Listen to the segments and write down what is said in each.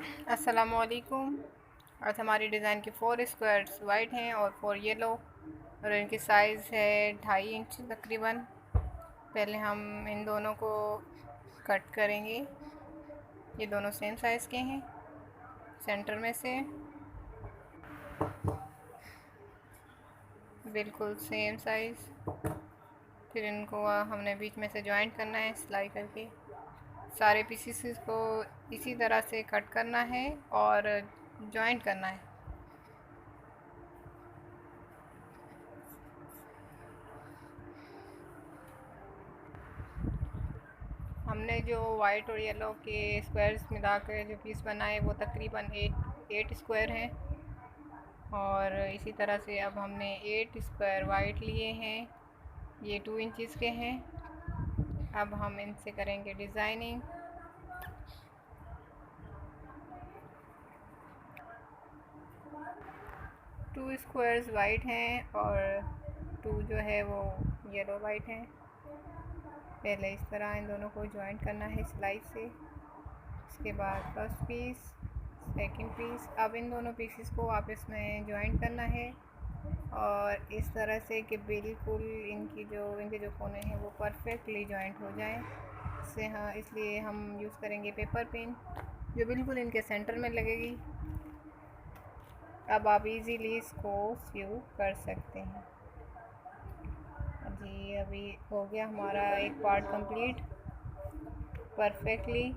अस्सलामुअलैकुम। आज हमारी डिज़ाइन के 4 स्क्वायर्स वाइट हैं और 4 येलो और इनकी साइज़ है 2.5 इंच तकरीबन। पहले हम इन दोनों को कट करेंगे। ये दोनों सेम साइज़ के हैं। सेंटर में से बिल्कुल सेम साइज़। फिर इनको हमने बीच में से जॉइंट करना है सिलाई करके। सारे पीसेस को इसी तरह से कट करना है और जॉइंट करना है। हमने जो वाइट और येलो के स्क्वायर्स मिलाकर जो पीस बनाए वो तकरीबन 8 स्क्वायर हैं। और इसी तरह से अब हमने 8 स्क्वायर वाइट लिए हैं। ये 2 इंचज़ के हैं। अब हम इनसे करेंगे डिज़ाइनिंग। टू स्क्वायर्स वाइट हैं और 2 जो है वो येलो वाइट हैं। पहले इस तरह इन दोनों को जॉइंट करना है सिलाई से। इसके बाद फर्स्ट पीस, सेकंड पीस। अब इन दोनों पीसेस को आपस में जॉइंट करना है और इस तरह से कि बिल्कुल इनके जो कोने हैं वो परफेक्टली जॉइंट हो जाएं। इसलिए हम यूज़ करेंगे पेपर पिन जो बिल्कुल इनके सेंटर में लगेगी। अब आप इजीली इसको सीव कर सकते हैं। जी अभी हो गया हमारा एक पार्ट कंप्लीट परफेक्टली।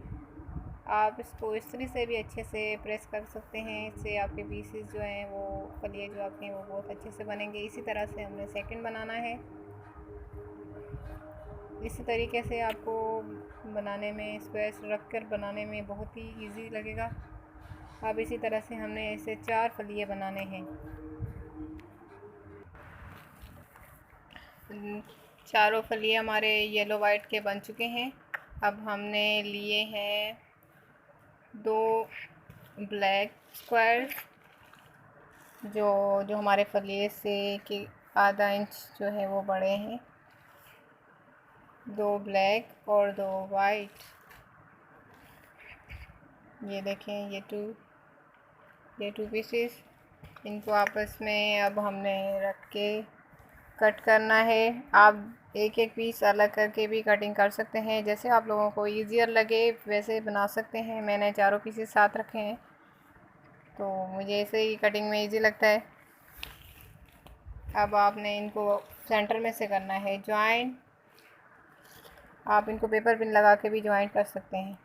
आप इसको इस्त्री से भी अच्छे से प्रेस कर सकते हैं। इससे आपके पीसेस जो हैं वो फलिए जो आपके हैं वो बहुत अच्छे से बनेंगे। इसी तरह से हमने सेकंड बनाना है। इसी तरीके से आपको बनाने में स्क्वायर्स रख कर बनाने में बहुत ही इजी लगेगा। अब इसी तरह से हमने इसे 4 फलिए बनाने हैं। चारों फलिए हमारे येलो वाइट के बन चुके हैं। अब हमने लिए हैं 2 ब्लैक स्क्वायर जो जो हमारे फलिए से कि आधा इंच जो है वो बड़े हैं। 2 ब्लैक और 2 वाइट। ये देखें ये टू पीसेस। इनको आपस में अब हमने रख के कट करना है। आप एक एक पीस अलग करके भी कटिंग कर सकते हैं। जैसे आप लोगों को ईज़ियर लगे वैसे बना सकते हैं। मैंने चारों पीसेस साथ रखे हैं तो मुझे ऐसे ही कटिंग में इजी लगता है। अब आपने इनको सेंटर में से करना है जॉइंट। आप इनको पेपर पिन लगा के भी जॉइंट कर सकते हैं।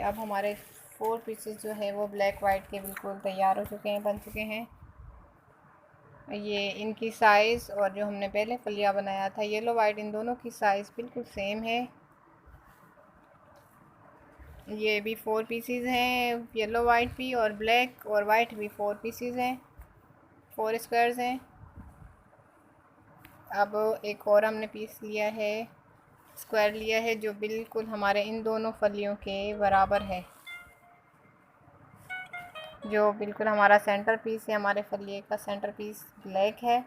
अब हमारे 4 पीसेस जो है वो ब्लैक वाइट के बिल्कुल तैयार हो चुके हैं, बन चुके हैं। ये इनकी साइज़ और जो हमने पहले फलिया बनाया था येलो वाइट, इन दोनों की साइज़ बिल्कुल सेम है। ये भी 4 पीसीज हैं, येलो वाइट भी और ब्लैक और वाइट भी 4 पीसीज हैं, 4 स्क्वायर्स हैं। अब एक और हमने पीस लिया है, स्क्वायर लिया है जो बिल्कुल हमारे इन दोनों फलियों के बराबर है। जो बिल्कुल हमारा सेंटर पीस है, हमारे फलिए का सेंटर पीस ब्लैक है।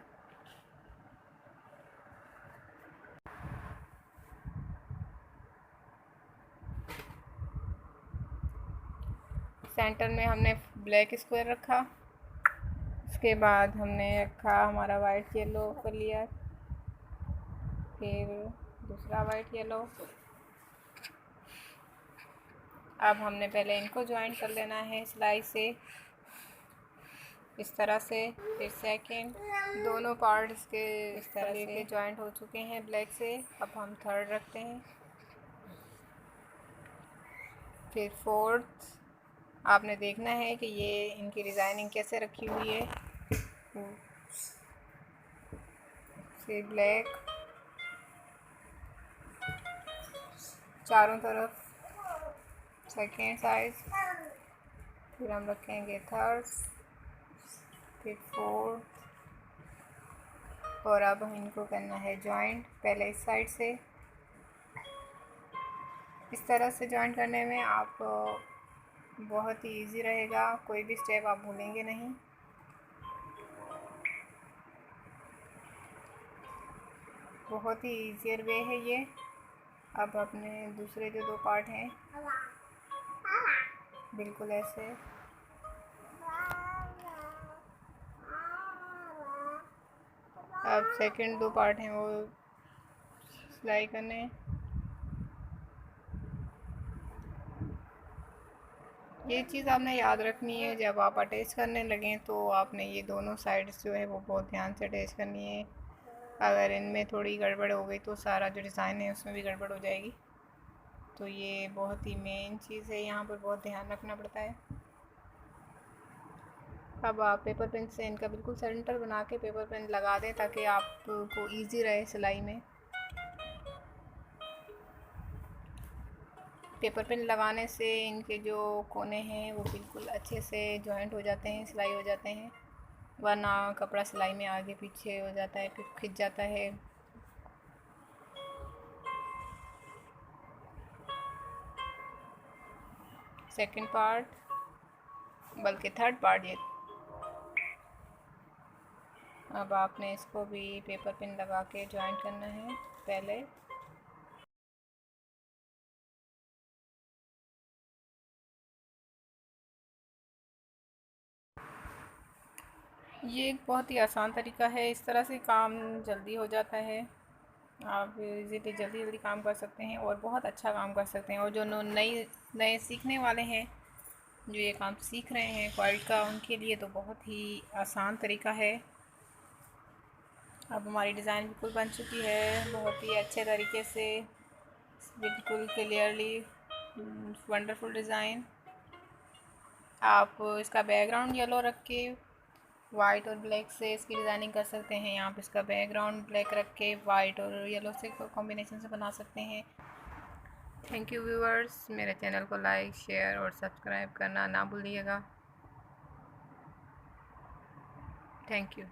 सेंटर में हमने ब्लैक स्क्वायर रखा। उसके बाद हमने रखा हमारा वाइट येलो फलिया, फिर दूसरा वाइट येलो। अब हमने पहले इनको ज्वाइन कर लेना है सिलाई से इस तरह से। फिर सेकंड, दोनों पार्ट्स के इस तरह से ज्वाइंट हो चुके हैं ब्लैक से। अब हम थर्ड रखते हैं। फिर फोर्थ आपने देखना है कि ये इनकी डिज़ाइनिंग कैसे रखी हुई है। फिर ब्लैक चारों तरफ सेकेंड साइज। फिर हम रखेंगे थर्ड, फिर फोर्थ और अब हम इनको करना है जॉइंट पहले इस साइड से। इस तरह से जॉइंट करने में आप बहुत ही इजी रहेगा, कोई भी स्टेप आप भूलेंगे नहीं। बहुत ही ईजियर वे है ये। अब अपने दूसरे जो 2 पार्ट हैं बिल्कुल ऐसे। अब सेकंड 2 पार्ट हैं वो सिलाई करने हैं। ये चीज़ आपने याद रखनी है, जब आप अटैच करने लगें तो आपने ये दोनों साइड्स जो है वो बहुत ध्यान से अटैच करनी है। अगर इनमें थोड़ी गड़बड़ हो गई तो सारा जो डिज़ाइन है उसमें भी गड़बड़ हो जाएगी। तो ये बहुत ही मेन चीज़ है, यहाँ पर बहुत ध्यान रखना पड़ता है। अब आप पेपर पिन से इनका बिल्कुल सेंटर बना के पेपर पिन लगा दें ताकि आपको ईजी रहे सिलाई में। पेपर पिन लगाने से इनके जो कोने हैं वो बिल्कुल अच्छे से जॉइंट हो जाते हैं, सिलाई हो जाते हैं, वरना कपड़ा सिलाई में आगे पीछे हो जाता है, फिर खिंच जाता है। सेकंड पार्ट, बल्कि थर्ड पार्ट ये। अब आपने इसको भी पेपर पिन लगा के जॉइंट करना है पहले। ये एक बहुत ही आसान तरीका है, इस तरह से काम जल्दी हो जाता है। आप इजीली जल्दी जल्दी काम कर सकते हैं और बहुत अच्छा काम कर सकते हैं। और जो नए सीखने वाले हैं, जो ये काम सीख रहे हैं क्वालिटी का, उनके लिए तो बहुत ही आसान तरीका है। अब हमारी डिज़ाइन बिल्कुल बन चुकी है, बहुत ही अच्छे तरीके से, बिल्कुल क्लियरली वंडरफुल डिज़ाइन। आप इसका बैकग्राउंड येलो रख के वाइट और ब्लैक से इसकी डिज़ाइनिंग कर सकते हैं। आप इसका बैकग्राउंड ब्लैक रख के वाइट और येलो से कॉम्बिनेशन से बना सकते हैं। थैंक यू व्यूअर्स, मेरे चैनल को लाइक शेयर और सब्सक्राइब करना ना भूलिएगा। Thank you.